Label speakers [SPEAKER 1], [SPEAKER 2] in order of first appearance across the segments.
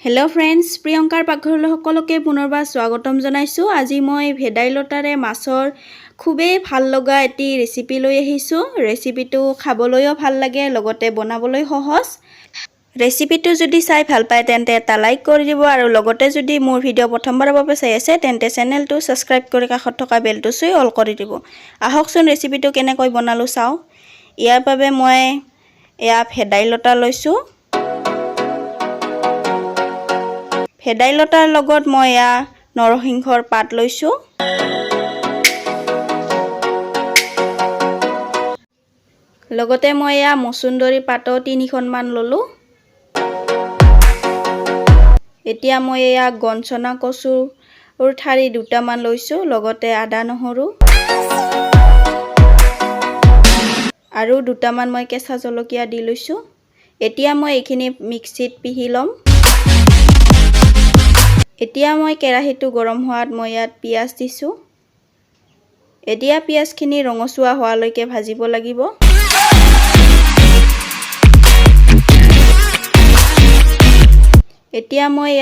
[SPEAKER 1] Hello' friends, প্ৰিয়ংকাৰ পাকঘৰলৈ সকলোকে পুনৰবাৰ স্বাগতম জনাইছোঁ। আজি মই ভেদাইলতাৰে মাছৰ খুবেই ভাল লগা এটি ৰেচিপি লৈ আহিছোঁ। ৰেচিপিটো খাবলৈও ভাল লাগে, লগতে বনাবলৈ সহজ। ৰেচিপিটো যদি চাই ভাল পায় তেন্তে এটা লাইক কৰি দিব, আৰু লগতে যদি মোৰ ভিডিঅ' প্ৰথমবাৰৰ বাবে চাই আছে তেন্তে চেনেলটো ছাবস্ক্ৰাইব কৰি কাষত থকা বেলটো চুই অল কৰি দিব। আহকচোন ৰেচিপিটো কেনেকৈ বনালোঁ চাওঁ। ইয়াৰ বাবে মই ভেদাইলতা লৈছোঁ। ভেদাইলতাৰ লগত মই নৰসিংহৰ পাত লৈছোঁ। লগতে মই মচুন্দৰী পাতো 3খনমান ল'লোঁ। এতিয়া মই গঞ্চনা কচুৰ ঠাৰি 2টামান লৈছোঁ, লগতে আদা নহৰু আৰু 2টামান মই কেঁচা জলকীয়া দি লৈছোঁ। এতিয়া মই এইখিনি মিক্সিত পিহি ল'ম। এতিয়া মই কেৰাহীটো গৰম হোৱাত মই ইয়াত পিঁয়াজ দিছোঁ। এতিয়া পিঁয়াজখিনি ৰঙচুৱা হোৱালৈকে ভাজিব লাগিব। এতিয়া মই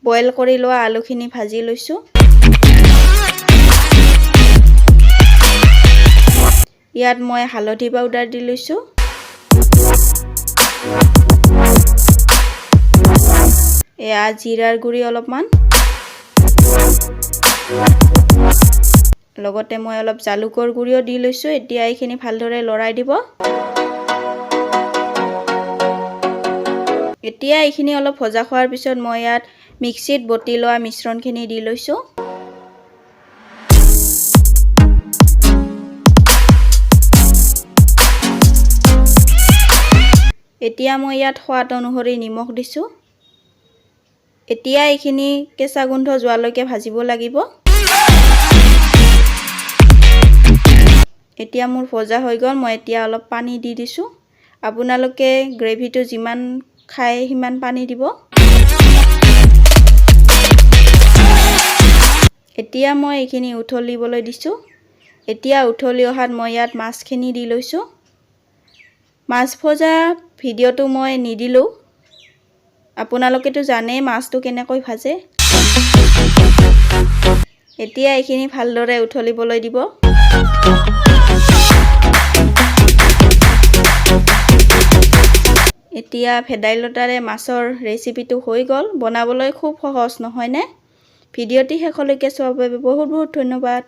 [SPEAKER 1] বইল কৰি লোৱা আলুখিনি ভাজি লৈছোঁ। ইয়াত মই হালধি পাউডাৰ দি লৈছোঁ। জিৰাৰ গুড়ি অলপমান, লগতে মই অলপ জালুকৰ গুড়িও দি লৈছোঁ। এতিয়া এইখিনি ভালদৰে লৰাই দিব। এতিয়া এইখিনি অলপ ভজা খোৱাৰ পিছত মই ইয়াত মিক্সিত বটি লোৱা মিশ্ৰণখিনি দি লৈছোঁ। এতিয়া মই ইয়াত সোৱাদ অনুসৰি নিমখ দিছোঁ। এতিয়া এইখিনি কেঁচা গোন্ধ যোৱালৈকে ভাজিব লাগিব। এতিয়া মোৰ ভজা হৈ গ'ল। মই এতিয়া অলপ পানী দি দিছোঁ। আপোনালোকে গ্ৰেভিটো যিমান খায় সিমান পানী দিব। এতিয়া মই এইখিনি উতলিবলৈ দিছোঁ। এতিয়া উতলি অহাত মই ইয়াত মাছখিনি দি লৈছোঁ। মাছ ভজা ভিডিঅ'টো মই নিদিলোঁ, আপোনালোকেতো জানেই মাছটো কেনেকৈ ভাজে। এতিয়া এইখিনি ভালদৰে উতলিবলৈ দিব। এতিয়া ভেদাইলতাৰে মাছৰ ৰেচিপিটো হৈ গ'ল। বনাবলৈ খুব সহজ নহয়নে? ভিডিঅ'টি শেষলৈকে চোৱাৰ বাবে বহুত ধন্যবাদ।